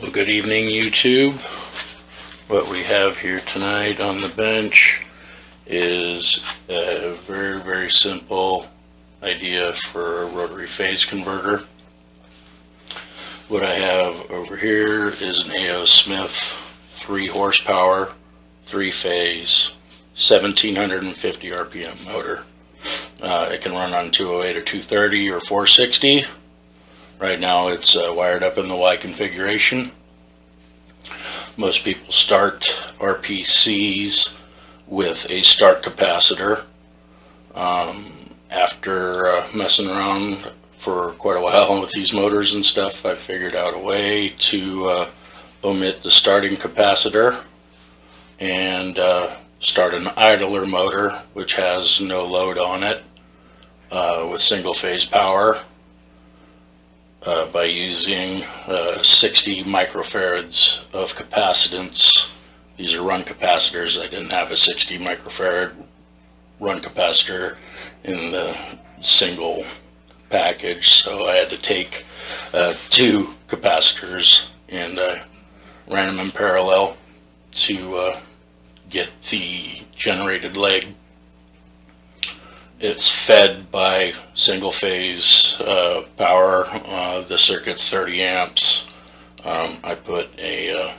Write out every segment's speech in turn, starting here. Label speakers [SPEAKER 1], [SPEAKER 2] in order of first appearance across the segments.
[SPEAKER 1] Well, good evening, YouTube. What we have here tonight on the bench is a very simple idea for a rotary phase converter. What I have over here is an A.O. Smith 3 horsepower, 3-phase, 1750 RPM motor. It can run on 208 or 230 or 460. Right now it's wired up in the Y configuration. Most people start RPCs with a start capacitor. After messing around for quite a while with these motors and stuff, I figured out a way to omit the starting capacitor and start an idler motor which has no load on it with single phase power by using 60 microfarads of capacitance. These are run capacitors. I didn't have a 60 microfarad run capacitor in the single package, so I had to take 2 capacitors and ran them in parallel to get the generated leg. It's fed by single phase power. The circuit's 30 amps. I put a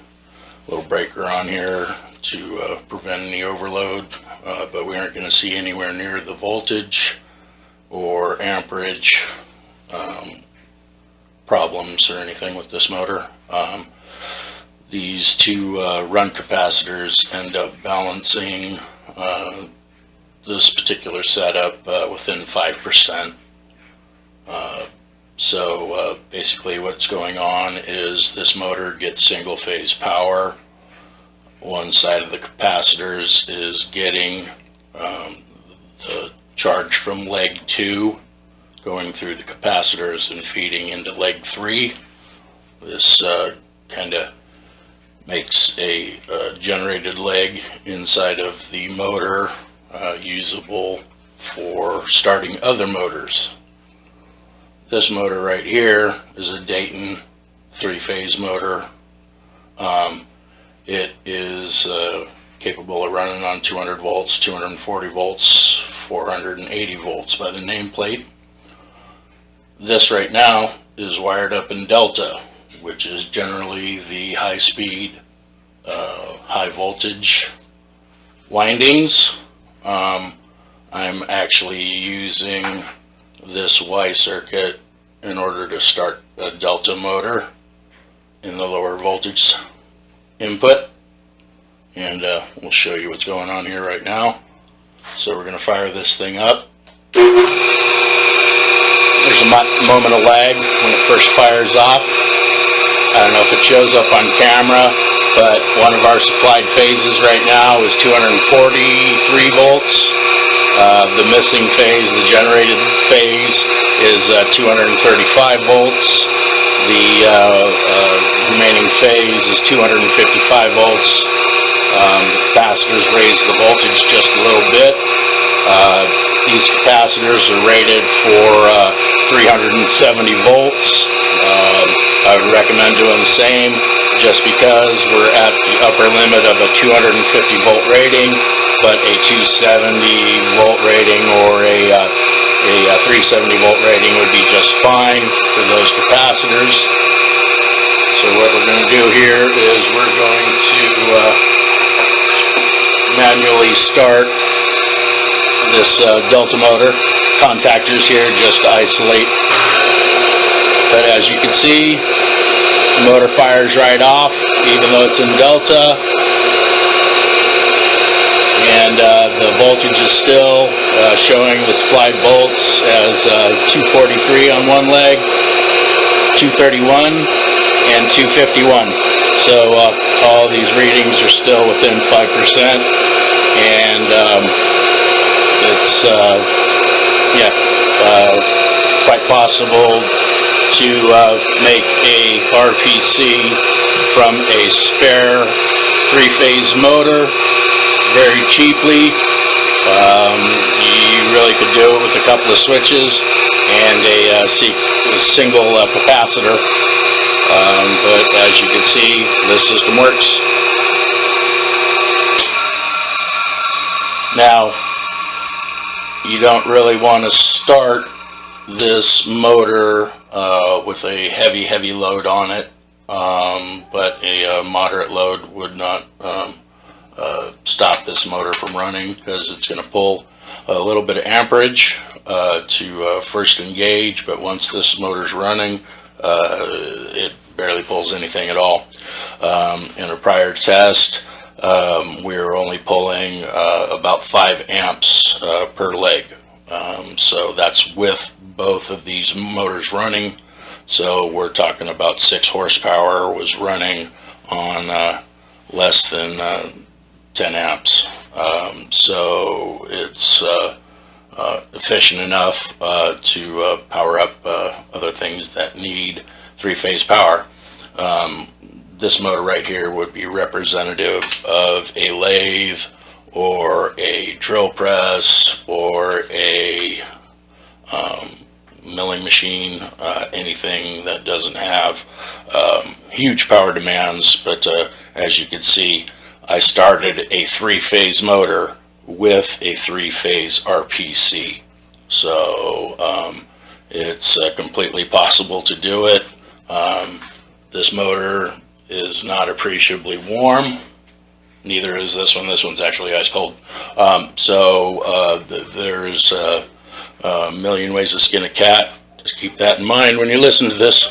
[SPEAKER 1] little breaker on here to prevent any overload, but we aren't going to see anywhere near the voltage or amperage problems or anything with this motor. These 2 run capacitors end up balancing this particular setup within 5%. So basically what's going on is this motor gets single phase power. One side of the capacitors is getting the charge from leg 2 going through the capacitors and feeding into leg 3. This kind of makes a generated leg inside of the motor usable for starting other motors. This motor right here is a Dayton 3-phase motor. It is capable of running on 200 volts, 240 volts, 480 volts by the nameplate. This right now is wired up in Delta, which is generally the high speed, high voltage windings. I'm actually using this Y circuit in order to start a Delta motor in the lower voltage input, and we'll show you what's going on here right now. So we're going to fire this thing up. There's a moment of lag when it first fires off. I don't know if it shows up on camera, but one of our supplied phases right now is 243 volts. The missing phase, the generated phase, is 235 volts. The remaining phase is 255 volts. The capacitors raise the voltage just a little bit. These capacitors are rated for 370 volts. I would recommend doing the same, just because we're at the upper limit of a 250 volt rating, but a 270 volt rating or a 370 volt rating would be just fine for those capacitors. So what we're going to do here is we're going to manually start this Delta motor. Contactors here just to isolate. But as you can see, the motor fires right off, even though it's in Delta. And the voltage is still showing the supplied volts as 243 on one leg, 231, and 251. So all these readings are still within 5%, and it's quite possible to make a RPC from a spare 3-phase motor very cheaply. You really could do it with a couple of switches and a single capacitor. But as you can see, this system works. Now, you don't really want to start this motor with a heavy load on it, but a moderate load would not stop this motor from running, because it's going to pull a little bit of amperage to first engage, but once this motor's running, it barely pulls anything at all. In a prior test, we were only pulling about 5 amps per leg. So that's with both of these motors running. So we're talking about 6 horsepower was running on less than 10 amps. So it's efficient enough to power up other things that need 3-phase power. This motor right here would be representative of a lathe or a drill press or a milling machine, anything that doesn't have huge power demands. But as you can see, I started a 3-phase motor with a 3-phase RPC. So it's completely possible to do it. This motor is not appreciably warm. Neither is this one. This one's actually ice cold. There's a million ways to skin a cat. Just keep that in mind when you listen to this.